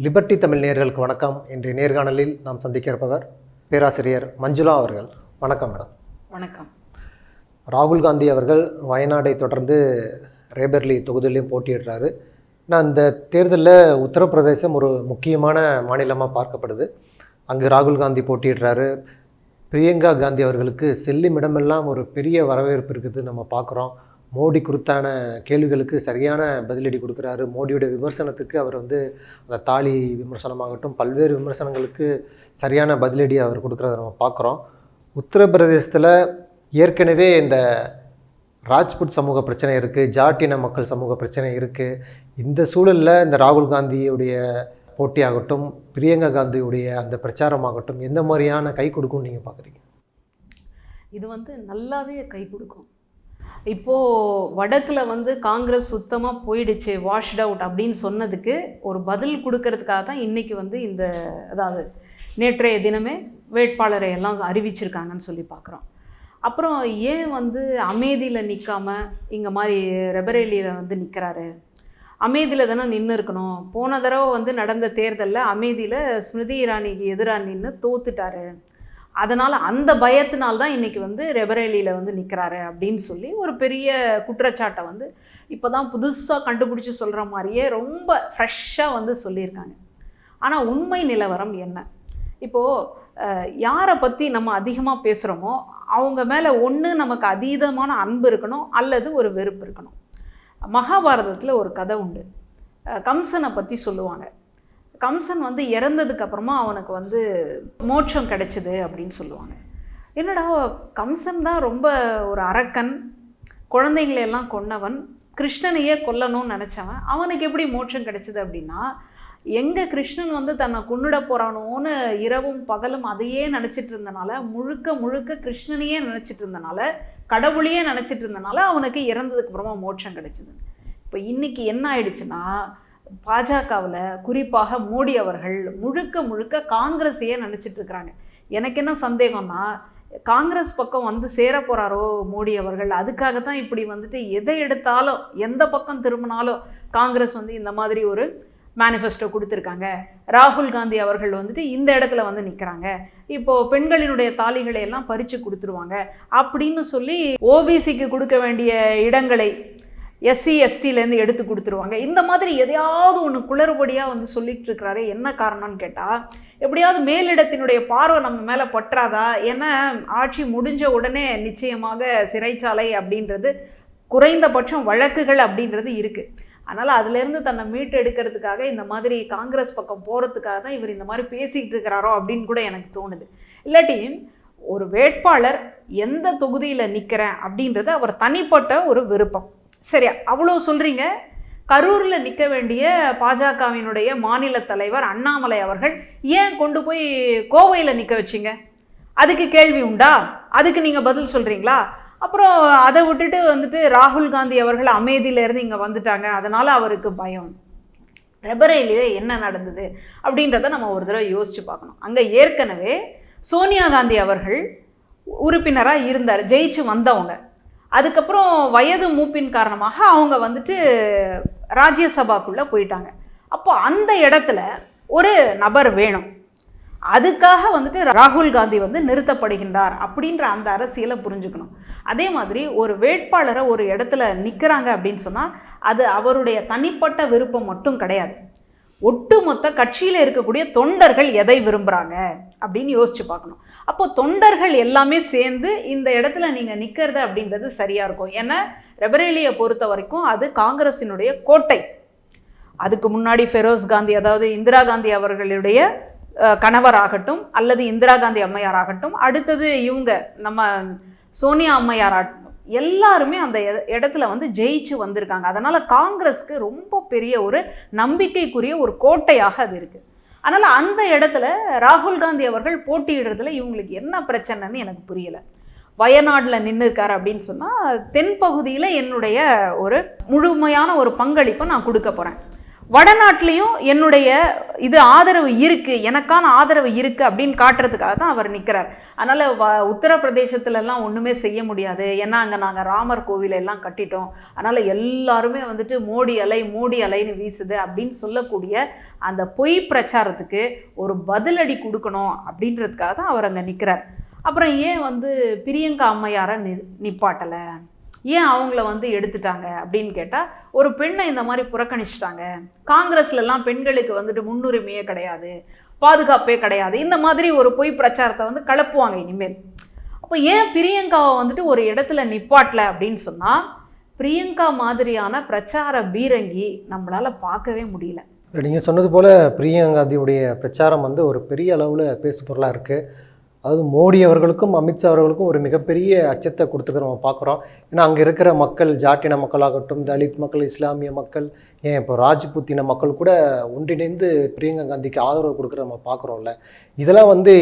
Liberty Tamil நேயர்களுக்கு வணக்கம். இன்றைய நேர்காணலில் நாம் சந்திக்க இருப்பவர் பேராசிரியர் மஞ்சுளா அவர்கள். வணக்கம் மேடம். வணக்கம். ராகுல் காந்தி அவர்கள் வயநாடை தொடர்ந்து ரேபர்லி தொகுதியிலையும் போட்டியிடுறாரு. நான் இந்த தேர்தலில் உத்தரப்பிரதேசம் ஒரு முக்கியமான மாநிலமாக பார்க்கப்படுது. அங்கு ராகுல் காந்தி போட்டியிடுறாரு. பிரியங்கா காந்தி அவர்களுக்கு செல்லும் இடமெல்லாம் ஒரு பெரிய வரவேற்பு இருக்குது நம்ம பார்க்குறோம். மோடி குறித்தான கேள்விகளுக்கு சரியான பதிலடி கொடுக்குறாரு. மோடியோட விமர்சனத்துக்கு அவர் அந்த தாலி விமர்சனமாகட்டும் பல்வேறு விமர்சனங்களுக்கு சரியான பதிலடி அவர் கொடுக்குறத நம்ம பார்க்குறோம். உத்தரப்பிரதேசத்தில் ஏற்கனவே இந்த ராஜ்புட் சமூக பிரச்சனை இருக்குது, ஜாட்டின மக்கள் சமூக பிரச்சனை இருக்குது. இந்த சூழலில் இந்த ராகுல் காந்தியுடைய போட்டியாகட்டும் பிரியங்கா காந்தியுடைய அந்த பிரச்சாரமாகட்டும் எந்த மாதிரியான கை கொடுக்கும்னு நீங்கள் பார்க்குறீங்க? இது நல்லாவே கை கொடுக்கும். இப்போது வடக்கில் காங்கிரஸ் சுத்தமாக போயிடுச்சு, வாஷ்ட் அவுட் அப்படின்னு சொன்னதுக்கு ஒரு பதில் கொடுக்கறதுக்காக தான் இன்றைக்கி இந்த அதாவது நேற்றைய தினமே வேட்பாளரை எல்லாம் அறிவிச்சிருக்காங்கன்னு சொல்லி பார்க்குறோம். அப்புறம் ஏன் அமேதியில் நிற்காம இங்கே மாதிரி ரெபரேலியில் நிற்கிறாரு? அமேதியில் தானே நின்று இருக்கணும். போன தடவை நடந்த தேர்தலில் அமேதியில் ஸ்மிருதி இரானிக்கு எதிராக நின்று தோத்துட்டாரு. அதனால் அந்த பயத்தினால்தான் இன்றைக்கி ரெபரேலியில் நிற்கிறாரு அப்படின்னு சொல்லி ஒரு பெரிய குற்றச்சாட்டை இப்போ தான் புதுசாக கண்டுபிடிச்சி சொல்கிற மாதிரியே ரொம்ப ஃப்ரெஷ்ஷாக சொல்லியிருக்காங்க. ஆனால் உண்மை நிலவரம் என்ன? இப்போது யாரை பற்றி நம்ம அதிகமாக பேசுகிறோமோ அவங்க மேலே ஒன்று நமக்கு அதீதமான அன்பு இருக்கணும் அல்லது ஒரு வெறுப்பு இருக்கணும். மகாபாரதத்தில் ஒரு கதை உண்டு. கம்சனை பற்றி சொல்லுவாங்க. கம்சன் இறந்ததுக்கப்புறமா அவனுக்கு மோட்சம் கிடைச்சிது அப்படின்னு சொல்லுவாங்க. என்னடா, கம்சன் தான் ரொம்ப ஒரு அரக்கன், குழந்தைங்களெல்லாம் கொன்னவன், கிருஷ்ணனையே கொல்லணும்னு நினச்சவன், அவனுக்கு எப்படி மோட்சம் கிடைச்சிது அப்படின்னா, எங்கே கிருஷ்ணன் தன்னை கொன்னுட போகிறானோன்னு இரவும் பகலும் அதையே நினச்சிட்டு இருந்தனால, முழுக்க முழுக்க கிருஷ்ணனையே நினச்சிட்டு இருந்தனால, கடவுளையே நினச்சிட்டு இருந்தனால அவனுக்கு இறந்ததுக்கு அப்புறமா மோட்சம் கிடைச்சிது. இப்போ இன்றைக்கி என்ன ஆயிடுச்சுன்னா, பாஜகவில் குறிப்பாக மோடி அவர்கள் முழுக்க முழுக்க காங்கிரஸையே நினச்சிட்டு இருக்கிறாங்க. எனக்கு என்ன சந்தேகம்னா, காங்கிரஸ் பக்கம் சேர போகிறாரோ மோடி அவர்கள், அதுக்காக தான் இப்படி எதை எடுத்தாலும் எந்த பக்கம் திரும்பினாலும் காங்கிரஸ் இந்த மாதிரி ஒரு மேனிஃபெஸ்டோ கொடுத்துருக்காங்க. ராகுல் காந்தி அவர்கள் இந்த இடத்துல நிற்கிறாங்க. இப்போது பெண்களினுடைய தாலிகளை எல்லாம் பறித்து கொடுத்துருவாங்க அப்படின்னு சொல்லி ஓபிசிக்கு கொடுக்க வேண்டிய இடங்களை எஸ்சி எஸ்டிலேருந்து எடுத்து கொடுத்துருவாங்க. இந்த மாதிரி எதையாவது ஒன்று குளறுபடியாக சொல்லிகிட்டு இருக்கிறாரு. என்ன காரணம்னு கேட்டால், எப்படியாவது மேலிடத்தினுடைய பார்வை நம்ம மேலே பற்றாதா? ஏன்னா ஆட்சி முடிஞ்ச உடனே நிச்சயமாக சிறைச்சாலை அப்படின்றது, குறைந்தபட்சம் வழக்குகள் அப்படின்றது இருக்குது. அதனால் அதிலேருந்து தன்னை மீட்டு எடுக்கிறதுக்காக இந்த மாதிரி காங்கிரஸ் பக்கம் போகிறதுக்காக தான் இவர் இந்த மாதிரி பேசிக்கிட்டு இருக்கிறாரோ அப்படின்னு கூட எனக்கு தோணுது. இல்லாட்டி ஒரு வேட்பாளர் எந்த தொகுதியில் நிற்கிறேன் அப்படின்றது அவர் தனிப்பட்ட ஒரு விருப்பம். சரியா, அவ்வளோ சொல்கிறீங்க. கரூரில் நிற்க வேண்டிய பாஜகவினுடைய மாநில தலைவர் அண்ணாமலை அவர்கள் ஏன் கொண்டு போய் கோவையில் நிற்க வச்சிங்க? அதுக்கு கேள்வி உண்டா? அதுக்கு நீங்கள் பதில் சொல்கிறீங்களா? அப்புறம் அதை விட்டுட்டு ராகுல் காந்தி அவர்கள் அமேதியிலேருந்து இங்கே வந்துட்டாங்க, அதனால் அவருக்கு பயம். ரெபரேலியே என்ன நடந்தது அப்படின்றத நம்ம ஒரு தடவை யோசித்து பார்க்கணும். அங்கே ஏற்கனவே சோனியா காந்தி அவர்கள் உறுப்பினராக இருந்தார், ஜெயிச்சு வந்தவங்க. அதுக்கப்புறம் வயது மூப்பின் காரணமாக அவங்க ராஜ்யசபாக்குள்ளே போயிட்டாங்க. அப்போ அந்த இடத்துல ஒரு நபர் வேணும். அதுக்காக ராகுல் காந்தி நிறுத்தப்படுகின்றார் அப்படின்ற அந்த அரசியலை புரிஞ்சுக்கணும். அதே மாதிரி ஒரு வேட்பாளரை ஒரு இடத்துல நிற்கிறாங்க அப்படின்னு சொன்னால் அது அவருடைய தனிப்பட்ட விருப்பம் மட்டும் கிடையாது. ஒட்டுமொத்த கட்சியில் இருக்கக்கூடிய தொண்டர்கள் எதை விரும்புகிறாங்க அப்படின்னு யோசித்து பார்க்கணும். அப்போது தொண்டர்கள் எல்லாமே சேர்ந்து இந்த இடத்துல நீங்கள் நிற்கிறது அப்படின்றது சரியாக இருக்கும். ஏன்னா ரெபரேலியை பொறுத்த வரைக்கும் அது காங்கிரஸினுடைய கோட்டை. அதுக்கு முன்னாடி ஃபெரோஸ் காந்தி, அதாவது இந்திரா காந்தி அவர்களுடைய கணவராகட்டும் அல்லது இந்திரா காந்தி அம்மையாராகட்டும், அடுத்தது இவங்க நம்ம சோனியா அம்மையாராகட்டும், எல்லாருமே அந்த இடத்துல ஜெயிச்சு வந்திருக்காங்க. அதனால் காங்கிரஸ்க்கு ரொம்ப பெரிய ஒரு நம்பிக்கைக்குரிய ஒரு கோட்டையாக அது இருக்குது. அதனால் அந்த இடத்துல ராகுல் காந்தி அவர்கள் போட்டியிடுறதுல இவங்களுக்கு என்ன பிரச்சனைன்னு எனக்கு புரியலை. வயநாட்டில் நின்று இருக்கார் அப்படின்னு சொன்னால், தென்பகுதியில் என்னுடைய ஒரு முழுமையான ஒரு பங்களிப்பை நான் கொடுக்க போகிறேன், வடநாட்டிலையும் என்னுடைய இது ஆதரவு இருக்குது, எனக்கான ஆதரவு இருக்குது அப்படின்னு காட்டுறதுக்காக தான் அவர் நிற்கிறார். அதனால் உத்தரப்பிரதேசத்துலலாம் ஒன்றுமே செய்ய முடியாது, ஏன்னா அங்கே நாங்கள் ராமர் கோவிலை எல்லாம் கட்டிட்டோம், அதனால் எல்லாருமே வந்துட்டு மோடி அலைன்னு வீசுது அப்படின்னு சொல்லக்கூடிய அந்த பொய் பிரச்சாரத்துக்கு ஒரு பதிலடி கொடுக்கணும் அப்படின்றதுக்காக தான் அவர் அங்கே நிற்கிறார். அப்புறம் ஏன் வந்து பிரியங்கா அம்மையாரை நிப்பாட்டலை, ஏன் அவங்கள வந்து எடுத்துட்டாங்க அப்படின்னு கேட்டால், ஒரு பெண்ணை இந்த மாதிரி புறக்கணிச்சிட்டாங்க, காங்கிரஸ்லலாம் பெண்களுக்கு வந்துட்டு முன்னுரிமையே கிடையாது, பாதுகாப்பே கிடையாது, இந்த மாதிரி ஒரு பொய் பிரச்சாரத்தை வந்து கலப்புவாங்க இனிமேல். அப்போ ஏன் பிரியங்காவை வந்துட்டு ஒரு இடத்துல நிப்பாட்டலை அப்படின்னு சொன்னால், பிரியங்கா மாதிரியான பிரச்சார பீரங்கி நம்மளால் பார்க்கவே முடியல. நீங்கள் சொன்னது போல் பிரியங்கா காந்தியுடைய பிரச்சாரம் வந்து ஒரு பெரிய அளவில் பேசு பொருளாக இருக்குது. அதாவது மோடி அவர்களுக்கும் அமித்ஷா அவர்களுக்கும் ஒரு மிகப்பெரிய அச்சத்தை கொடுத்துக்க நம்ம பார்க்குறோம். ஏன்னா அங்கே இருக்கிற மக்கள், ஜாட்டின மக்களாகட்டும், தலித் மக்கள், இஸ்லாமிய மக்கள், ஏன் இப்போ ராஜ்புத்தின மக்கள் கூட ஒன்றிணைந்து பிரியங்கா காந்திக்கு ஆதரவு கொடுக்குற நம்ம பார்க்குறோம்ல. இதெல்லாம் வந்து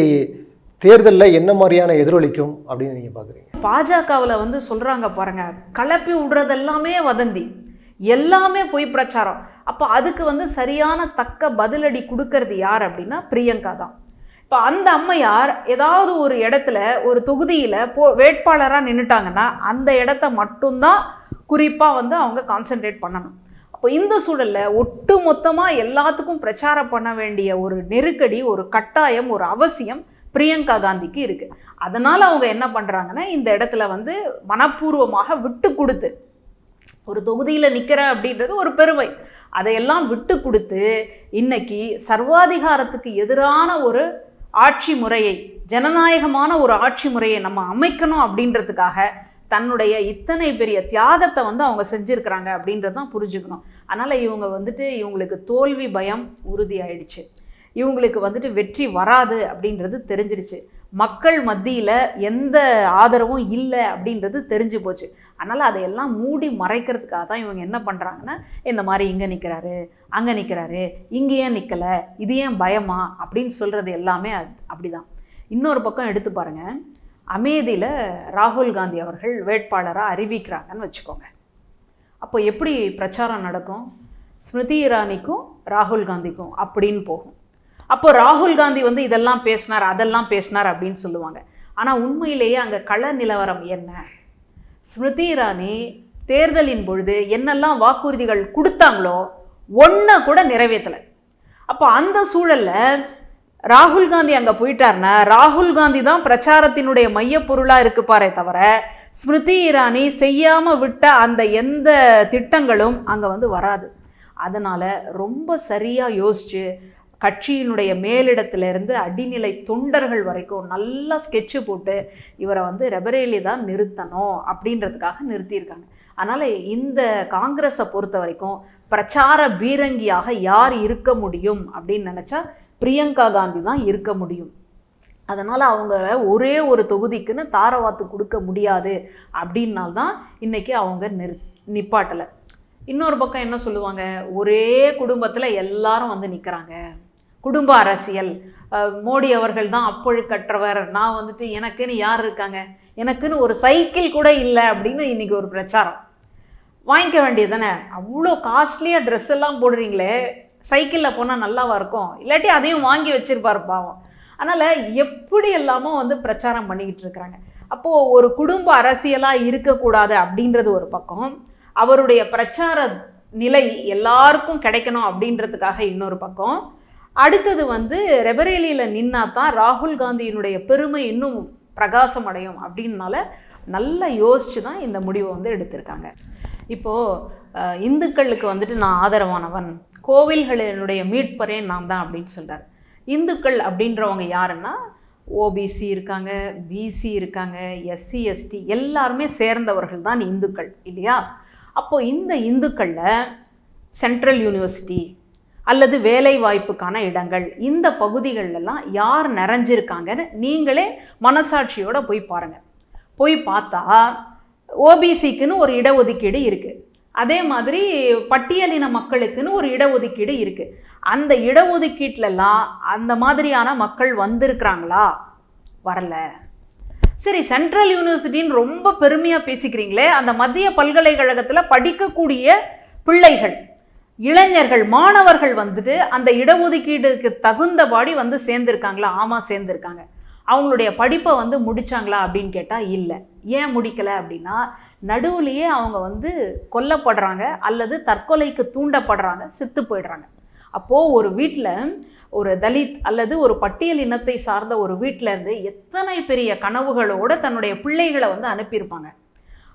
தேர்தலில் என்ன மாதிரியான எதிரொலிக்கும் அப்படின்னு நீங்கள் பார்க்குறீங்க? பாஜகவில் வந்து சொல்கிறாங்க பாருங்க, கலப்பி விடுறதெல்லாமே வதந்தி, எல்லாமே பொய் பிரச்சாரம். அப்போ அதுக்கு வந்து சரியான தக்க பதிலடி கொடுக்கறது யார் அப்படின்னா பிரியங்கா தான். இப்போ அந்த அம்மையார் ஏதாவது ஒரு இடத்துல ஒரு தொகுதியில் வேட்பாளராக நின்றுட்டாங்கன்னா அந்த இடத்த மட்டும்தான் குறிப்பாக வந்து அவங்க கான்சென்ட்ரேட் பண்ணணும். அப்போ இந்த சூழலில் ஒட்டு மொத்தமாக எல்லாத்துக்கும் பிரச்சாரம் பண்ண வேண்டிய ஒரு நெருக்கடி, ஒரு கட்டாயம், ஒரு அவசியம் பிரியங்கா காந்திக்கு இருக்குது. அதனால் அவங்க என்ன பண்ணுறாங்கன்னா, இந்த இடத்துல வந்து மனப்பூர்வமாக விட்டு கொடுத்து, ஒரு தொகுதியில் நிற்கிறேன் அப்படின்றது ஒரு பெருமை, அதையெல்லாம் விட்டு கொடுத்து இன்னைக்கு சர்வாதிகாரத்துக்கு எதிரான ஒரு ஆட்சி முறையை, ஜனநாயகமான ஒரு ஆட்சி முறையை நம்ம அமைக்கணும் அப்படின்றதுக்காக தன்னுடைய இத்தனை பெரிய தியாகத்தை வந்து அவங்க செஞ்சுருக்கிறாங்க அப்படின்றது தான் புரிஞ்சுக்கணும். அதனால் இவங்க வந்துட்டு, இவங்களுக்கு தோல்வி பயம் உறுதியாயிடுச்சு, இவங்களுக்கு வந்துட்டு வெற்றி வராது அப்படின்றது தெரிஞ்சிருச்சு, மக்கள் மத்தியில் எந்த ஆதரவும் இல்லை அப்படின்றது தெரிஞ்சு போச்சு. அதனால் அதையெல்லாம் மூடி மறைக்கிறதுக்காக தான் இவங்க என்ன பண்ணுறாங்கன்னா, இந்த மாதிரி இங்கே நிற்கிறாரு, அங்கே நிற்கிறாரு, இங்கே ஏன் நிற்கலை, இது ஏன் பயமா அப்படின்னு சொல்கிறது எல்லாமே அப்படி தான். இன்னொரு பக்கம் எடுத்து பாருங்கள், அமேதியில் ராகுல் காந்தி அவர்கள் வேட்பாளராக அறிவிக்கிறாங்கன்னு வச்சுக்கோங்க. அப்போ எப்படி பிரச்சாரம் நடக்கும்? ஸ்மிருதி இரானிக்கும் ராகுல் காந்திக்கும் அப்படின்னு போகும். அப்போ ராகுல் காந்தி வந்து இதெல்லாம் பேசினார், அதெல்லாம் பேசினார் அப்படின்னு சொல்லுவாங்க. ஆனால் உண்மையிலேயே அங்கே கள நிலவரம் என்ன? ஸ்மிருதி இரானி தேர்தலின் பொழுது என்னெல்லாம் வாக்குறுதிகள் கொடுத்தாங்களோ ஒன்றை கூட நிறைவேற்றலை. அப்போ அந்த சூழலில் ராகுல் காந்தி அங்கே போயிட்டார்னா, ராகுல் காந்தி தான் பிரச்சாரத்தினுடைய மையப்பொருளாக இருக்குப்பாரே தவிர, ஸ்மிருதி இரானி செய்யாமல் விட்ட அந்த எந்த திட்டங்களும் அங்கே வந்து வராது. அதனால் ரொம்ப சரியாக யோசித்து கட்சியினுடைய மேலிடத்திலிருந்து அடிநிலை தொண்டர்கள் வரைக்கும் நல்லா ஸ்கெட்சு போட்டு இவரை வந்து ரெபரேலி தான் நிறுத்தணும் அப்படின்றதுக்காக நிறுத்தியிருக்காங்க. அதனால் இந்த காங்கிரஸை பொறுத்த வரைக்கும் பிரச்சார பீரங்கியாக யார் இருக்க முடியும் அப்படின்னு நினச்சா பிரியங்கா காந்தி தான் இருக்க முடியும். அதனால் அவங்க ஒரே ஒரு தொகுதிக்குன்னு தாரவாத்து கொடுக்க முடியாது அப்படின்னால்தான் இன்றைக்கி அவங்க நிப்பாட்டலை. இன்னொரு பக்கம் என்ன சொல்லுவாங்க, ஒரே குடும்பத்தில் எல்லாரும் வந்து நிற்கிறாங்க, குடும்ப அரசியல், மோடி அவர்கள் தான் அப்பொழுக்கற்றவர், நான் வந்துட்டு எனக்குன்னு யார் இருக்காங்க, எனக்குன்னு ஒரு சைக்கிள் கூட இல்லை அப்படின்னு இன்றைக்கி ஒரு பிரச்சாரம். வாங்கிக்க வேண்டியது தானே, அவ்வளோ காஸ்ட்லியாக ட்ரெஸ் எல்லாம் போடுறீங்களே, சைக்கிளில் போனால் நல்லாவா இருக்கும், இல்லாட்டி அதையும் வாங்கி வச்சுருப்பார் பாவம். அதனால் எப்படி எல்லாமோ வந்து பிரச்சாரம் பண்ணிக்கிட்டு இருக்கிறாங்க. அப்போது ஒரு குடும்ப அரசியலாக இருக்கக்கூடாது அப்படின்றது ஒரு பக்கம், அவருடைய பிரச்சார நிலை எல்லாருக்கும் கிடைக்கணும் அப்படின்றதுக்காக இன்னொரு பக்கம், அடுத்தது வந்து ரெபரேலியில் நின்னா தான் ராகுல் காந்தியினுடைய பெருமை இன்னும் பிரகாசம் அடையும் அப்படின்னால நல்லா யோசித்து தான் இந்த முடிவை வந்து எடுத்திருக்காங்க. இப்போது இந்துக்களுக்கு வந்துட்டு நான் ஆதரவானவன், கோவில்களினுடைய மீட்பரே நான் தான் அப்படின்னு சொல்கிறார். இந்துக்கள் அப்படின்றவங்க யாருன்னா, ஓபிசி இருக்காங்க, பிசி இருக்காங்க, எஸ்சி எஸ்டி எல்லாருமே சேர்ந்தவர்கள் தான் இந்துக்கள் இல்லையா? அப்போது இந்த இந்துக்களில் சென்ட்ரல் யூனிவர்சிட்டி அல்லது வேலை வாய்ப்புக்கான இடங்கள், இந்த பகுதிகளெல்லாம் யார் நிறைஞ்சிருக்காங்கன்னு நீங்களே மனசாட்சியோடு போய் பாருங்கள். போய் பார்த்தா ஓபிசிக்குன்னு ஒரு இடஒதுக்கீடு இருக்குது, அதே மாதிரி பட்டியலின மக்களுக்குன்னு ஒரு இடஒதுக்கீடு இருக்குது. அந்த இடஒதுக்கீட்டிலலாம் அந்த மாதிரியான மக்கள் வந்திருக்கிறாங்களா? வரல. சரி, சென்ட்ரல் யூனிவர்சிட்டின்னு ரொம்ப பெருமையாக பேசிக்கிறீங்களே, அந்த மத்திய பல்கலைக்கழகத்தில் படிக்கக்கூடிய பிள்ளைகள், இளைஞர்கள் மாணவர்கள் வந்துட்டு அந்த இடஒதுக்கீடுக்கு தகுந்தபடி வந்து சேர்ந்துருக்காங்களா? ஆமாம், சேர்ந்துருக்காங்க. அவங்களுடைய படிப்பை வந்து முடித்தாங்களா அப்படின்னு கேட்டால் இல்லை. ஏன் முடிக்கலை அப்படின்னா, நடுவுலையே அவங்க வந்து கொல்லப்படுறாங்க அல்லது தற்கொலைக்கு தூண்டப்படுறாங்க, செத்து போயிடுறாங்க. அப்போது ஒரு வீட்டில் ஒரு தலித் அல்லது ஒரு பட்டியல் இனத்தை சார்ந்த ஒரு வீட்டிலேருந்து எத்தனை பெரிய கனவுகளோடு தன்னுடைய பிள்ளைகளை வந்து அனுப்பியிருப்பாங்க.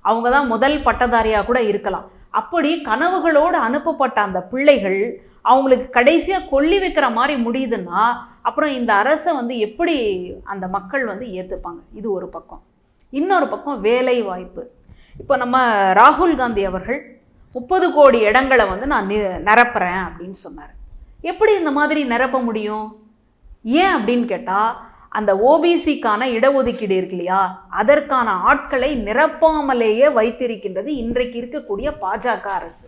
அவங்க தான் முதல் பட்டதாரியாக கூட இருக்கலாம். அப்படி கனவுகளோடு அனுப்பப்பட்ட அந்த பிள்ளைகள் அவங்களுக்கு கடைசியாக கொல்லி வைக்கிற மாதிரி முடியுதுன்னா அப்புறம் இந்த அரசை வந்து எப்படி அந்த மக்கள் வந்து ஏற்றுப்பாங்க? இது ஒரு பக்கம். இன்னொரு பக்கம் வேலை வாய்ப்பு. இப்போ நம்ம ராகுல் காந்தி அவர்கள் 30 கோடி இடங்களை வந்து நான் நிரப்புறேன் அப்படின்னு சொன்னார். எப்படி இந்த மாதிரி நிரப்ப முடியும்? ஏன் அப்படின்னு கேட்டால், அந்த ஓபிசிக்கான இடஒதுக்கீடு இருக்கு இல்லையா, அதற்கான ஆட்களை நிரப்பாமலேயே வைத்திருக்கின்றது இன்றைக்கு இருக்கக்கூடிய பாஜக அரசு.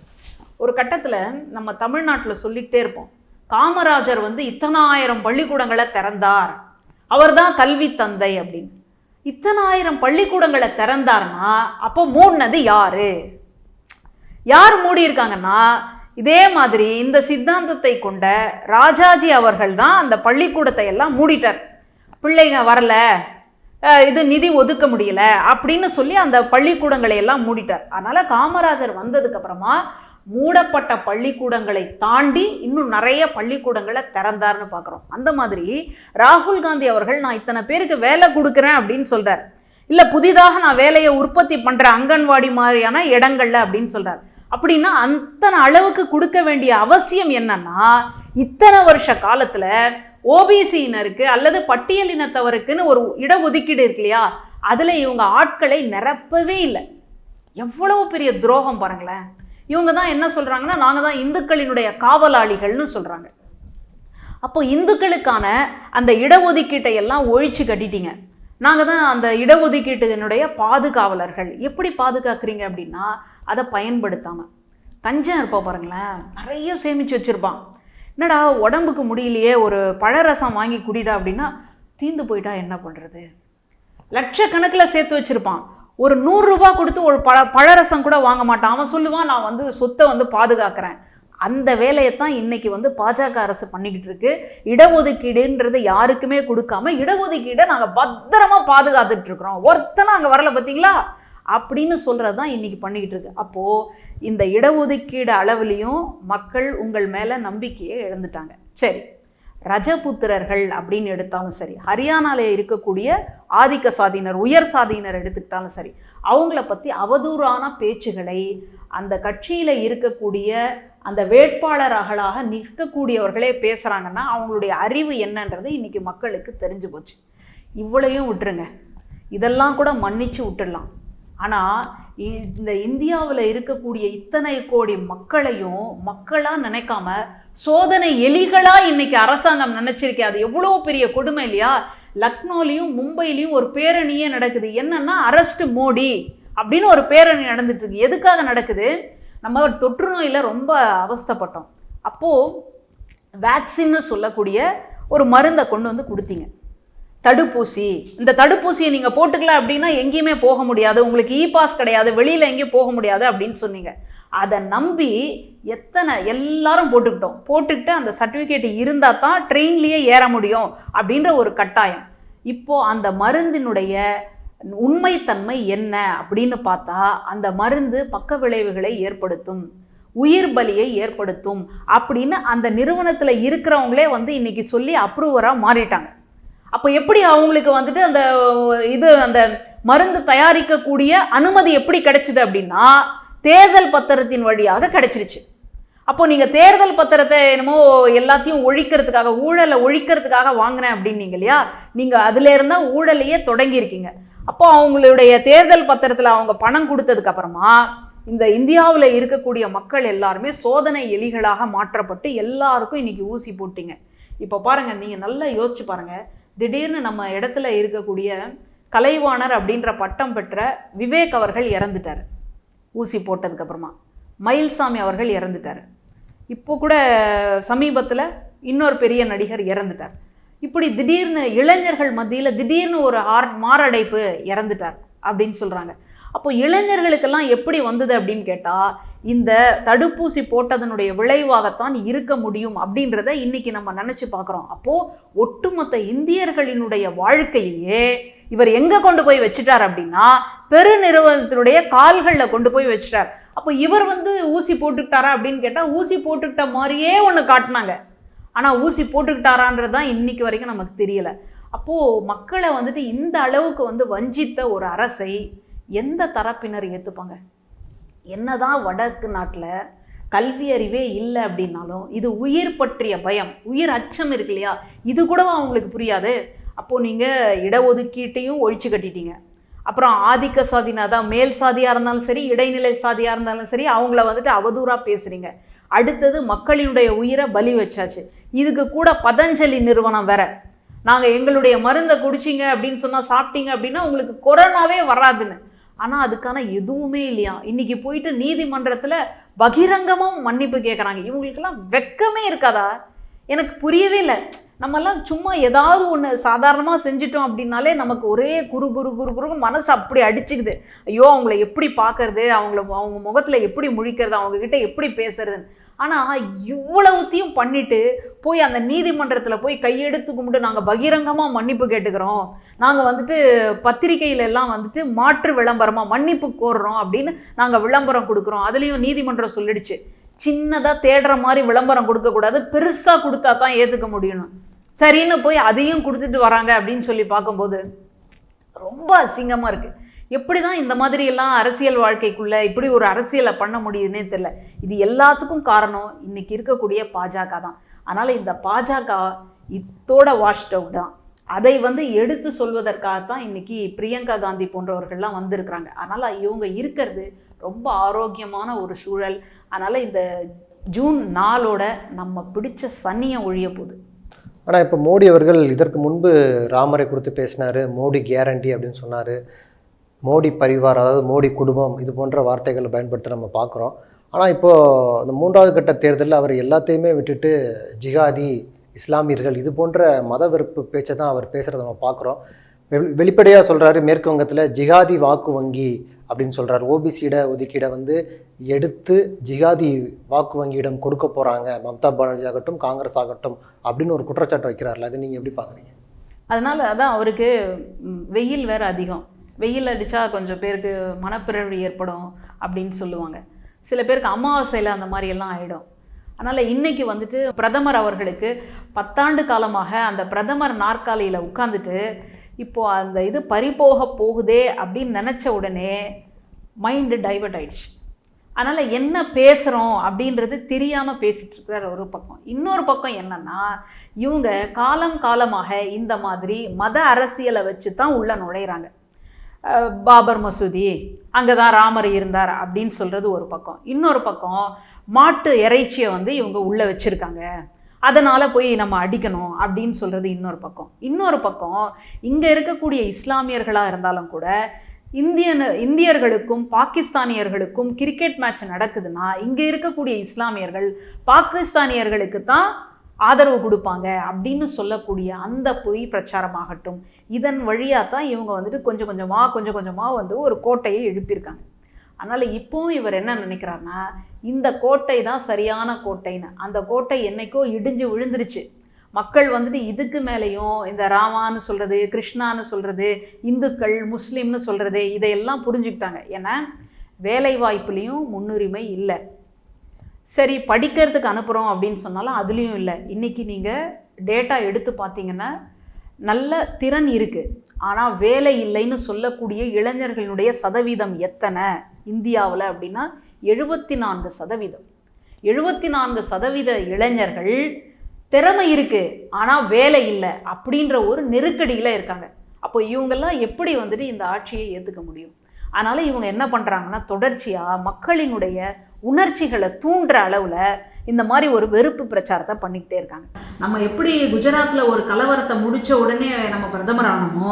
ஒரு கட்டத்தில் நம்ம தமிழ்நாட்டில் சொல்லிக்கிட்டே இருப்போம், காமராஜர் வந்து இத்தனாயிரம் பள்ளிக்கூடங்களை திறந்தார், அவர் தான் கல்வி தந்தை அப்படின்னு. இத்தனாயிரம் பள்ளிக்கூடங்களை திறந்தார்னா அப்போ மூடினது யாரு? யார் மூடி இருக்காங்கன்னா, இதே மாதிரி இந்த சித்தாந்தத்தை கொண்ட ராஜாஜி அவர்கள் தான் அந்த பள்ளிக்கூடத்தை எல்லாம் மூடிட்டார். பிள்ளைங்க வரல, இது நிதி ஒதுக்க முடியல அப்படின்னு சொல்லி அந்த பள்ளிக்கூடங்களை எல்லாம் மூடிட்டார். அதனால் காமராஜர் வந்ததுக்கு அப்புறமா மூடப்பட்ட பள்ளிக்கூடங்களை தாண்டி இன்னும் நிறைய பள்ளிக்கூடங்களை திறந்தார்னு பார்க்குறோம். அந்த மாதிரி ராகுல் காந்தி அவர்கள் நான் இத்தனை பேருக்கு வேலை கொடுக்குறேன் அப்படின்னு சொல்கிறார். இல்லை, புதிதாக நான் வேலையை உற்பத்தி பண்ணுறேன் அங்கன்வாடி மாதிரியான இடங்கள்ல அப்படின்னு சொல்கிறார். அப்படின்னா அத்தனை அளவுக்கு கொடுக்க வேண்டிய அவசியம் என்னன்னா, இத்தனை வருஷ காலத்தில் ஓபிசியினருக்கு அல்லது பட்டியலினத்தவருக்குன்னு ஒரு இடஒதுக்கீடு இருக்கு இல்லையா, அதில் இவங்க ஆட்களை நிரப்பவே இல்லை. எவ்வளவு பெரிய துரோகம் பாருங்களேன். இவங்க தான் என்ன சொல்கிறாங்கன்னா, நாங்கள் தான் இந்துக்களினுடைய காவலாளிகள்னு சொல்கிறாங்க. அப்போ இந்துக்களுக்கான அந்த இடஒதுக்கீட்டை எல்லாம் ஒழிச்சு கட்டிட்டீங்க. நாங்கள் தான் அந்த இடஒதுக்கீட்டினுடைய பாதுகாவலர்கள். எப்படி பாதுகாக்கிறீங்க அப்படின்னா, அதை பயன்படுத்தாமல். கஞ்சன் இருப்பா பாருங்களேன், நிறைய சேமித்து வச்சுருப்பான். என்னடா உடம்புக்கு முடியலையே, ஒரு பழரசம் வாங்கி குடிடா அப்படின்னா தீந்து போயிட்டா என்ன பண்ணுறது? லட்சக்கணக்கில் சேர்த்து வச்சுருப்பான். ஒரு 100 ரூபா கொடுத்து ஒரு பழரசம் கூட வாங்க மாட்டான். அவன் சொல்லுவான், நான் வந்து சொத்தை வந்து பாதுகாக்கிறேன். அந்த வேலையைத்தான் இன்னைக்கு வந்து பாஜக அரசு பண்ணிக்கிட்டு இருக்கு. இடஒதுக்கீடுன்றது யாருக்குமே கொடுக்காம இடஒதுக்கீடை நாங்கள் பத்திரமா பாதுகாத்துட்டு இருக்கிறோம், ஒருத்தனை அங்கே வரல பார்த்தீங்களா அப்படின்னு சொல்கிறது தான் இன்னைக்கு பண்ணிக்கிட்டு இருக்கு. அப்போது இந்த இடஒதுக்கீடு அளவுலையும் மக்கள் உங்கள் மேலே நம்பிக்கையை இழந்துட்டாங்க. சரி, ரஜபுத்திரர்கள் அப்படின்னு எடுத்தாலும் சரி, ஹரியானாவில் இருக்கக்கூடிய ஆதிக்க சாதியினர், உயர் சாதியினர் எடுத்துக்கிட்டாலும் சரி, அவங்கள பற்றி அவதூறான பேச்சுகளை அந்த கட்சியில் இருக்கக்கூடிய அந்த வேட்பாளர்களாக நிற்கக்கூடியவர்களே பேசுகிறாங்கன்னா அவங்களுடைய அறிவு என்னன்றது இன்றைக்கி மக்களுக்கு தெரிஞ்சு போச்சு. இவ்வளையும் விட்டுருங்க, இதெல்லாம் கூட மன்னிச்சு விட்டுடலாம். ஆனால் இந்த இந்தியாவில் இருக்கக்கூடிய இத்தனை கோடி மக்களையும் மக்களாக நினைக்காம சோதனை எலிகளாக இன்னைக்கு அரசாங்கம் நினச்சிருக்கே, அது எவ்வளோ பெரிய கொடுமை இல்லையா? லக்னோலையும் மும்பையிலையும் ஒரு பேரணியே நடக்குது. என்னன்னா, அரெஸ்ட் மோடி அப்படின்னு ஒரு பேரணி நடந்துட்டு இருக்கு. எதுக்காக நடக்குது? நம்ம தொற்று நோயில் ரொம்ப அவஸ்தைப்பட்டோம். அப்போது வேக்சின்னு சொல்லக்கூடிய ஒரு மருந்தை கொண்டு வந்து கொடுத்தீங்க, தடுப்பூசி. இந்த தடுப்பூசியை நீங்கள் போட்டுக்கல அப்படின்னா எங்கேயுமே போக முடியாது, உங்களுக்கு பாஸ் கிடையாது, வெளியில் எங்கேயும் போக முடியாது அப்படின்னு சொன்னீங்க. அதை நம்பி எல்லாரும் போட்டுக்கிட்டு அந்த சர்டிஃபிகேட் இருந்தால் தான் ட்ரெயின்லேயே ஏற முடியும் அப்படின்ற ஒரு கட்டாயம். இப்போது அந்த மருந்தினுடைய உண்மைத்தன்மை என்ன அப்படின்னு பார்த்தா, அந்த மருந்து பக்க விளைவுகளை ஏற்படுத்தும், உயிர் பலியை ஏற்படுத்தும் அப்படின்னு அந்த நிறுவனத்தில் இருக்கிறவங்களே வந்து இன்னைக்கு சொல்லி அப்ரூவராக மாறிட்டாங்க. அப்போ எப்படி அவங்களுக்கு வந்துட்டு அந்த மருந்து தயாரிக்கக்கூடிய அனுமதி எப்படி கிடைச்சிது அப்படின்னா, தேர்தல் பத்திரத்தின் வழியாக கிடைச்சிருச்சு. அப்போ நீங்கள் தேர்தல் பத்திரத்தை என்னமோ எல்லாத்தையும் ஒழிக்கிறதுக்காக, ஊழலை ஒழிக்கிறதுக்காக வாங்கினேன் அப்படின்னீங்க இல்லையா, நீங்கள் அதில் இருந்தால் ஊழலையே தொடங்கியிருக்கீங்க. அப்போ அவங்களுடைய தேர்தல் பத்திரத்தில் அவங்க பணம் கொடுத்ததுக்கு அப்புறமா இந்த இந்தியாவில் இருக்கக்கூடிய மக்கள் எல்லாருமே சோதனை எலிகளாக மாற்றப்பட்டு எல்லாருக்கும் இன்னைக்கு ஊசி போட்டிங்க. இப்போ பாருங்கள், நீங்கள் நல்லா யோசிச்சு பாருங்கள், திடீர்னு நம்ம இடத்துல இருக்கக்கூடிய கலைவாணர் அப்படின்ற பட்டம் பெற்ற விவேக் அவர்கள் இறந்துட்டார் ஊசி போட்டதுக்கப்புறமா. மயில்சாமி அவர்கள் இறந்துட்டார். இப்போ கூட சமீபத்தில் இன்னொரு பெரிய நடிகர் இறந்துட்டார். இப்படி திடீர்னு இளைஞர்கள் மத்தியில் திடீர்னு ஒரு மாரடைப்பு இறந்துட்டார் அப்படின்னு சொல்கிறாங்க. அப்போ இளைஞர்களுக்கெல்லாம் எப்படி வந்தது அப்படின்னு கேட்டால், இந்த தடுப்பூசி போட்டதனுடைய விளைவாகத்தான் இருக்க முடியும் அப்படின்றத இன்னைக்கு நம்ம நினச்சி பார்க்குறோம். அப்போது ஒட்டுமொத்த இந்தியர்களினுடைய வாழ்க்கையே இவர் எங்கே கொண்டு போய் வச்சுட்டார் அப்படின்னா பெருநிறுவனத்தினுடைய கால்களில் கொண்டு போய் வச்சுட்டார். அப்போ இவர் ஊசி போட்டுக்கிட்டாரா அப்படின்னு கேட்டால் ஊசி போட்டுக்கிட்ட மாதிரியே ஒன்று காட்டினாங்க. ஆனால் ஊசி போட்டுக்கிட்டாரான்றது தான் இன்னைக்கு வரைக்கும் நமக்கு தெரியலை. அப்போது மக்களை இந்த அளவுக்கு வஞ்சித்த ஒரு அரசை எந்த தரப்பினர் ஏற்றுப்பாங்க? என்னதான் வடக்கு நாட்டில் கல்வி அறிவே இல்லை அப்படின்னாலும் இது உயிர் பற்றிய பயம், உயிர் அச்சம் இருக்கு இல்லையா, இது கூடவா அவங்களுக்கு புரியாது? அப்போது நீங்கள் இடஒதுக்கீட்டையும் ஒழிச்சு கட்டிட்டீங்க. அப்புறம் ஆதிக்க சாதினா தான் மேல் சாதியாக இருந்தாலும் சரி, இடைநிலை சாதியாக இருந்தாலும் சரி, அவங்கள அவதூறாக பேசுகிறீங்க. அடுத்தது மக்களினுடைய உயிரை பலி வச்சாச்சு. இதுக்கு கூட பதஞ்சலி நிறுவனம் வேற, நாங்கள் எங்களுடைய மருந்தை குடிச்சிங்க அப்படின்னு சொன்னால் சாப்பிட்டீங்க அப்படின்னா உங்களுக்கு கொரோனாவே வராதுன்னு. ஆனால் அதுக்கான எதுவுமே இல்லையா. இன்றைக்கி போயிட்டு நீதிமன்றத்தில் பகிரங்கமாக மன்னிப்பு கேட்குறாங்க. இவங்களுக்கெல்லாம் வெக்கமே இருக்காதா? எனக்கு புரியவே இல்லை. நம்மெல்லாம் சும்மா ஏதாவது ஒன்று சாதாரணமாக செஞ்சிட்டோம் அப்படின்னாலே நமக்கு ஒரே குரு மனசு அப்படி அடிச்சுக்குது. ஐயோ அவங்கள எப்படி பார்க்கறது, அவங்க முகத்தில் எப்படி முழிக்கிறது, அவங்கக்கிட்ட எப்படி பேசுறதுன்னு. ஆனால் இவ்வளவுத்தையும் பண்ணிட்டு போய் அந்த நீதிமன்றத்தில் போய் கையெடுத்து கும்பிட்டு நாங்கள் பகிரங்கமாக மன்னிப்பு கேட்டுக்கிறோம், நாங்கள் பத்திரிகையிலெல்லாம் மாற்று விளம்பரமாக மன்னிப்பு கோர்றோம் அப்படின்னு நாங்கள் விளம்பரம் கொடுக்குறோம். அதுலேயும் நீதிமன்றம் சொல்லிடுச்சு, சின்னதாக தேடுற மாதிரி விளம்பரம் கொடுக்கக்கூடாது, பெருசாக கொடுத்தா தான் ஏற்றுக்க முடியணும். சரின்னு போய் அதையும் கொடுத்துட்டு வராங்க அப்படின்னு சொல்லி பார்க்கும்போது ரொம்ப அசிங்கமாக இருக்குது. எப்படி தான் இந்த மாதிரியெல்லாம் அரசியல் வாழ்க்கைக்குள்ளே இப்படி ஒரு அரசியலை பண்ண முடியுதுன்னே தெரியல. இது எல்லாத்துக்கும் காரணம் இன்றைக்கி இருக்கக்கூடிய பாஜக தான். அதனால் இந்த பாஜக இத்தோட வாஷ்ட் அவுட் தான். அதை எடுத்து சொல்வதற்காகத்தான் இன்றைக்கி பிரியங்கா காந்தி போன்றவர்கள்லாம் வந்திருக்கிறாங்க. அதனால் இவங்க இருக்கிறது ரொம்ப ஆரோக்கியமான ஒரு சூழல். அதனால் இந்த ஜூன் 4 நம்ம பிடிச்ச சனியை ஒழிய போகுது. ஆனால் இப்போ மோடி அவர்கள் இதற்கு முன்பு ராமரை குறித்து பேசினார், மோடி கேரண்டி அப்படின்னு சொன்னார், மோடி பரிவார் அதாவது மோடி குடும்பம் இது போன்ற வார்த்தைகளை பயன்படுத்த நம்ம பார்க்குறோம். ஆனால் இப்போது இந்த 3வது கட்ட தேர்தலில் அவர் எல்லாத்தையுமே விட்டுட்டு ஜிகாதி, இஸ்லாமியர்கள் இது போன்ற மத வெறுப்பு பேச்சை தான் அவர் பேசுகிறத நம்ம பார்க்குறோம். வெளிப்படையாக சொல்கிறாரு, மேற்கு வங்கத்தில் ஜிகாதி வாக்கு வங்கி அப்படின்னு சொல்கிறார். ஓபிசி ஒதுக்கீடை எடுத்து ஜிகாதி வாக்கு வங்கியிடம் கொடுக்க போகிறாங்க மம்தா பானர்ஜி ஆகட்டும் காங்கிரஸ் ஆகட்டும் அப்படின்னு ஒரு குற்றச்சாட்டு வைக்கிறார்ல, அதை நீங்கள் எப்படி பார்க்குறீங்க? அதனால் அதான் அவருக்கு வெயில் வேறு அதிகம். வெயில் அடித்தா கொஞ்சம் பேருக்கு மனப்பிறழ்வு ஏற்படும் அப்படின்னு சொல்லுவாங்க. சில பேருக்கு அமாவாசையில் அந்த மாதிரியெல்லாம் ஆகிடும். அதனால் இன்றைக்கி பிரதமர் அவர்களுக்கு 10 ஆண்டு காலமாக அந்த பிரதமர் நாற்காலியில் உட்காந்துட்டு இப்போது அந்த இது பறிபோக போகுதே அப்படின்னு நினச்ச உடனே மைண்டு டைவர்ட் ஆயிடுச்சு. அதனால் என்ன பேசுகிறோம் அப்படின்றது தெரியாமல் பேசிகிட்டு இருக்கிற ஒரு பக்கம். இன்னொரு பக்கம் என்னென்னா, இவங்க காலமாக இந்த மாதிரி மத அரசியலை வச்சு தான் உள்ளே நுழையிறாங்க. பாபர் மசூதி அங்கே தான் ராமர் இருந்தார் அப்படின்னு சொல்கிறது ஒரு பக்கம். இன்னொரு பக்கம் மாட்டு இறைச்சியை இவங்க உள்ளே வச்சுருக்காங்க, அதனால் போய் நம்ம அடிக்கணும் அப்படின்னு சொல்கிறது இன்னொரு பக்கம். இன்னொரு பக்கம் இங்கே இருக்கக்கூடிய இஸ்லாமியர்களாக இருந்தாலும் கூட இந்தியர்களுக்கும் பாகிஸ்தானியர்களுக்கும் கிரிக்கெட் மேட்ச் நடக்குதுன்னா இங்கே இருக்கக்கூடிய இஸ்லாமியர்கள் பாகிஸ்தானியர்களுக்கு தான் ஆதரவு கொடுப்பாங்க அப்படின்னு சொல்லக்கூடிய அந்த பொய் பிரச்சாரமாகட்டும், இதன் வழியாக தான் இவங்க கொஞ்சம் கொஞ்சமாக ஒரு கோட்டையை எழுப்பியிருக்காங்க. அதனால் இப்போவும் இவர் என்ன நினைக்கிறாருன்னா, இந்த கோட்டை தான் சரியான கோட்டைன்னு. அந்த கோட்டை என்னைக்கோ இடிஞ்சு விழுந்துருச்சு. மக்கள் இதுக்கு மேலேயும் இந்த ராமான்னு சொல்கிறது, கிருஷ்ணான்னு சொல்கிறது, இந்துக்கள் முஸ்லீம்னு சொல்கிறது இதையெல்லாம் புரிஞ்சுக்கிட்டாங்க. ஏன்னா வேலை வாய்ப்புலேயும் முன்னுரிமை இல்லை. சரி படிக்கிறதுக்கு அனுப்புகிறோம் அப்படின்னு சொன்னாலும் அதுலேயும் இல்லை. இன்றைக்கி நீங்கள் டேட்டா எடுத்து பார்த்தீங்கன்னா நல்ல திறன் இருக்குது, ஆனால் வேலை இல்லைன்னு சொல்லக்கூடிய இளைஞர்களுடைய சதவீதம் எத்தனை இந்தியாவில் அப்படின்னா 74%. 74% இளைஞர்கள் திறமை இருக்குது ஆனால் வேலை இல்லை அப்படின்ற ஒரு நெருக்கடியில் இருக்காங்க. அப்போ இவங்கெல்லாம் எப்படி இந்த ஆட்சியை ஏற்றுக்க முடியும்? அதனால் இவங்க என்ன பண்ணுறாங்கன்னா, தொடர்ச்சியாக மக்களினுடைய உணர்ச்சிகளை தூண்டுற அளவில் இந்த மாதிரி ஒரு வெறுப்பு பிரச்சாரத்தை பண்ணிக்கிட்டே இருக்காங்க. நம்ம எப்படி குஜராத்தில் ஒரு கலவரத்தை முடித்த உடனே நம்ம பிரதமர் ஆனோமோ,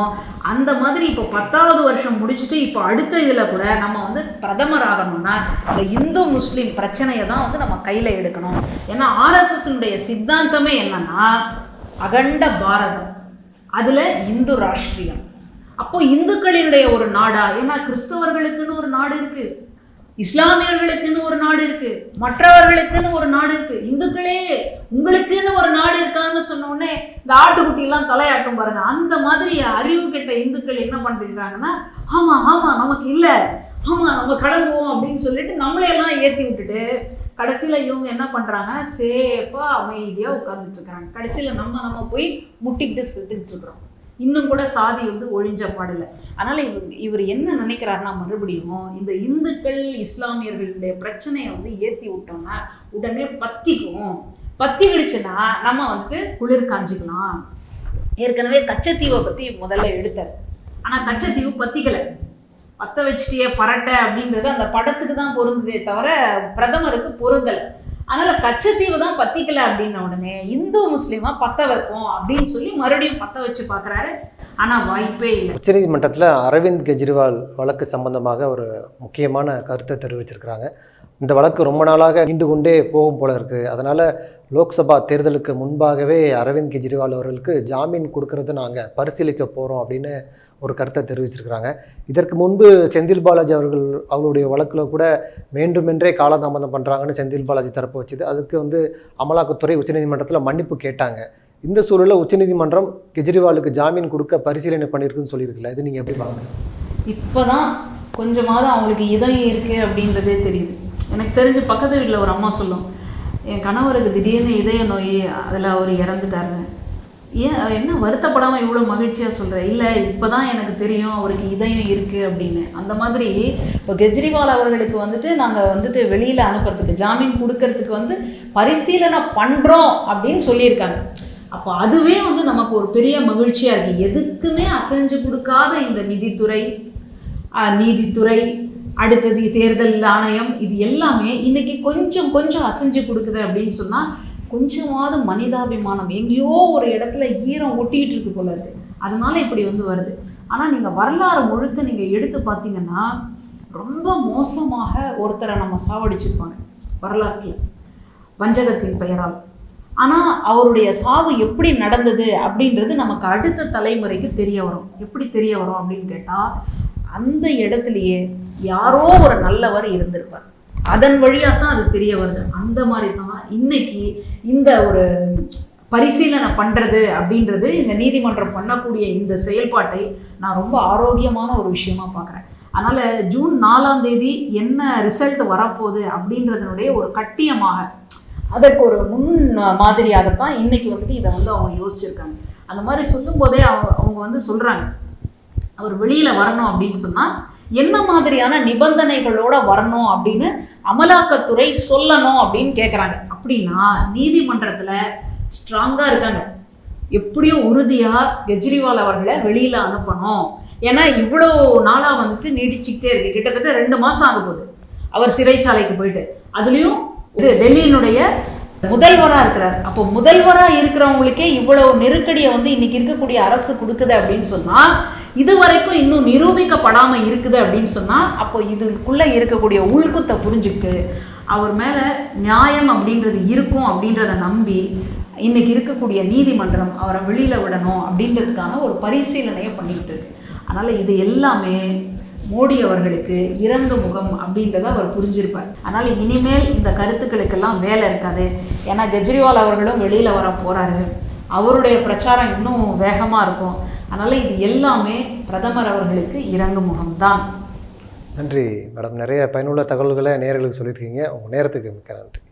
அந்த மாதிரி இப்போ 10வது வருஷம் முடிச்சுட்டு இப்போ அடுத்த இதில் கூட நம்ம பிரதமர் ஆகணும்னா இந்த இந்து முஸ்லீம் பிரச்சனையை தான் நம்ம கையில் எடுக்கணும். ஏன்னா ஆர்எஸ்எஸ்னுடைய சித்தாந்தமே என்னன்னா அகண்ட பாரதம், அதில் இந்து ராஷ்டிரியம். அப்போ இந்துக்களினுடைய ஒரு நாடா, ஏன்னா கிறிஸ்தவர்களுக்குன்னு ஒரு நாடு இருக்குது, இஸ்லாமியர்களுக்குன்னு ஒரு நாடு இருக்கு, மற்றவர்களுக்குன்னு ஒரு நாடு இருக்கு, இந்துக்களே உங்களுக்குன்னு ஒரு நாடு இருக்கான்னு சொன்ன உடனே இந்த ஆட்டுக்குட்டிலாம் தலையாட்டும் பாருங்க. அந்த மாதிரி அறிவு கெட்ட இந்துக்கள் என்ன பண்ணிருக்காங்கன்னா, ஆமா ஆமா நமக்கு இல்ல, ஆமா நம்ம கிளம்புவோம் அப்படின்னு சொல்லிட்டு நம்மளையெல்லாம் ஏற்றி விட்டுட்டு கடைசியில் இவங்க என்ன பண்ணுறாங்க, சேஃபாக அமைதியாக உட்கார்ந்துட்டு இருக்கிறாங்க. கடைசியில் நம்ம போய் முட்டிக்கிட்டு செத்துக்கிட்டு இருக்கிறோம். இன்னும் கூட சாதி வந்து ஒழிஞ்ச பாடலை. அதனால் இவர் என்ன நினைக்கிறாருன்னா, மறுபடியும் இந்த இந்துக்கள் இஸ்லாமியர்களுடைய பிரச்சனையை வந்து ஏற்றி விட்டோம்னா உடனே பத்தி விடுச்சுன்னா நம்ம வந்துட்டு குளிர் காஞ்சிக்கலாம். ஏற்கனவே கச்சத்தீவை பற்றி முதல்ல எடுத்தார். ஆனால் கச்சத்தீவு பத்திக்கலை. பற்ற வச்சுட்டியே பரட்டை அப்படின்றது அந்த படத்துக்கு தான் பொருந்ததே தவிர பிரதமருக்கு பொருந்தலை. அதனால் கச்சத்தீவு தான் பத்திக்கலை அப்படின்ன உடனே இந்து முஸ்லீமாக பற்ற வைப்போம் அப்படின்னு சொல்லி மறுபடியும் பற்ற வச்சு பார்க்குறாரு. ஆனால் வாய்ப்பே இல்லை. உச்சநீதிமன்றத்தில் அரவிந்த் கெஜ்ரிவால் வழக்கு சம்பந்தமாக ஒரு முக்கியமான கருத்தை தெரிவிச்சிருக்கிறாங்க. இந்த வழக்கு ரொம்ப நாளாக நீண்டு கொண்டே போகும் போல இருக்குது. அதனால் லோக்சபா தேர்தலுக்கு முன்பாகவே அரவிந்த் கெஜ்ரிவால் அவர்களுக்கு ஜாமீன் கொடுக்கறத நாங்கள் பரிசீலிக்க போகிறோம் அப்படின்னு ஒரு கருத்தை தெரிவிச்சிருக்கிறாங்க. இதற்கு முன்பு செந்தில் பாலாஜி அவர்களுடைய வழக்கில் கூட வேண்டுமென்றே காலதாமதம் பண்ணுறாங்கன்னு செந்தில் பாலாஜி தரப்பு வச்சுது. அதுக்கு வந்து அமலாக்கத்துறை உச்சநீதிமன்றத்தில் மன்னிப்பு கேட்டாங்க. இந்த சூழலில் உச்சநீதிமன்றம் கெஜ்ரிவாலுக்கு ஜாமீன் கொடுக்க பரிசீலனை பண்ணியிருக்குன்னு சொல்லியிருக்குல்ல, இது நீங்கள் எப்படி பார்க்குறீங்க? இப்போ தான் கொஞ்சமாவது அவங்களுக்கு இதயம் இருக்குது அப்படின்றதே தெரியுது. எனக்கு தெரிஞ்சு பக்கத்து வீட்டில் ஒரு அம்மா சொல்லும், என் கணவருக்கு திடீர்னு இதய நோய், அதில் அவர் இறந்துட்டாரு. ஏன் என்ன வருத்தப்படாமல் இவ்வளோ மகிழ்ச்சியாக சொல்கிறேன்? இல்லை இப்போ தான் எனக்கு தெரியும் அவருக்கு இதயம் இருக்குது அப்படின்னு. அந்த மாதிரி இப்போ கெஜ்ரிவால் அவர்களுக்கு வந்துட்டு நாங்கள் வந்துட்டு வெளியில் அனுப்புறதுக்கு ஜாமீன் கொடுக்கறதுக்கு வந்து பரிசீலனை பண்ணுறோம் அப்படின்னு சொல்லியிருக்காங்க. அப்போ அதுவே வந்து நமக்கு ஒரு பெரிய மகிழ்ச்சியாக இருக்குது. எதுக்குமே அசைஞ்சு கொடுக்காத இந்த நீதித்துறை அடுத்தது தேர்தல் ஆணையம், இது எல்லாமே இன்னைக்கு கொஞ்சம் அசைஞ்சு கொடுக்குது அப்படின்னு சொன்னால் கொஞ்சமாவது மனிதாபிமானம் எங்கேயோ ஒரு இடத்துல ஈரம் ஒட்டிகிட்டு இருக்கு போல இருக்கு. அதனால இப்படி வந்து வருது. ஆனால் நீங்கள் வரலாறு முழுக்க நீங்கள் எடுத்து பார்த்தீங்கன்னா ரொம்ப மோசமாக ஒருத்தரை நம்ம சாவடிச்சிருப்பாங்க வரலாற்றில் வஞ்சகத்தின் பெயரால். ஆனால் அவருடைய சாவு எப்படி நடந்தது அப்படின்றது நமக்கு அடுத்த தலைமுறைக்கு தெரிய வரும். எப்படி தெரிய வரும் அப்படின்னு கேட்டால், அந்த இடத்துலையே யாரோ ஒரு நல்லவர் இருந்திருப்பார், அதன் வழியாக தான் அது தெரிய வருது. அந்த மாதிரி தான் இன்னைக்கு இந்த ஒரு பரிசீலனை பண்ணுறது அப்படின்றது, இந்த நீதிமன்றம் பண்ணக்கூடிய இந்த செயல்பாட்டை நான் ரொம்ப ஆரோக்கியமான ஒரு விஷயமா பார்க்குறேன். அதனால் ஜூன் 4ஆம் தேதி என்ன ரிசல்ட் வரப்போகுது அப்படின்றதனுடைய ஒரு கட்டியமாக, அதற்கு ஒரு முன் மாதிரியாகத்தான் இன்னைக்கு வந்துட்டு இதை வந்து அவங்க யோசிச்சிருக்காங்க. அந்த மாதிரி சொல்லும் போதே அவங்க வந்து சொல்கிறாங்க, அவர் வெளியில் வரணும் அப்படின்னு சொன்னால் என்ன மாதிரியான நிபந்தனைகளோட வரணும் அப்படின்னு அமலாக்கத்துறை சொல்லணும் அப்படின்னு கேட்குறாங்க. அப்படின்னா நீதிமன்றத்தில் ஸ்ட்ராங்காக இருக்காங்க, எப்படியும் உறுதியாக கெஜ்ரிவால் அவர்களை வெளியில் அனுப்பணும். ஏன்னா இவ்வளோ நாளாக வந்துட்டு நீடிச்சுக்கிட்டே இருக்கு. கிட்டத்தட்ட 2 மாதம் ஆக போகுது அவர் சிறைச்சாலைக்கு போயிட்டு. அதுலேயும் இது டெல்லியினுடைய முதல்வராக இருக்கிறார். அப்போ முதல்வராக இருக்கிறவங்களுக்கே இவ்வளவு நெருக்கடியை வந்து இன்னைக்கு இருக்கக்கூடிய அரசு கொடுக்குது அப்படின்னு சொன்னால், இது வரைக்கும் இன்னும் நிரூபிக்கப்படாமல் இருக்குது அப்படின்னு சொன்னால், அப்போ இதுக்குள்ளே இருக்கக்கூடிய உள்குத்தை புரிஞ்சுக்கிட்டு அவர் மேலே நியாயம் அப்படின்றது இருக்கும் அப்படின்றத நம்பி இன்னைக்கு இருக்கக்கூடிய நீதிமன்றம் அவரை வெளியில் விடணும் அப்படின்றதுக்கான ஒரு பரிசீலனையை பண்ணிக்கிட்டு இருக்கு. அதனால் இது எல்லாமே மோடி அவர்களுக்கு இறங்கு முகம் அப்படின்றத அவர் புரிஞ்சிருப்பார். அதனால் இனிமேல் இந்த கருத்துக்களுக்கெல்லாம் வேலை இருக்காது. ஏன்னா கெஜ்ரிவால் அவர்களும் வெளியில் வர போகிறாரு, அவருடைய பிரச்சாரம் இன்னும் வேகமாக இருக்கும். அதனால் இது எல்லாமே பிரதமர் அவர்களுக்கு இறங்கு முகம்தான். நன்றி மேடம், நிறைய பயனுள்ள தகவல்களை நேயர்களுக்கு சொல்லியிருக்கீங்க. உங்கள் நேரத்துக்கு மிக்க நன்றி.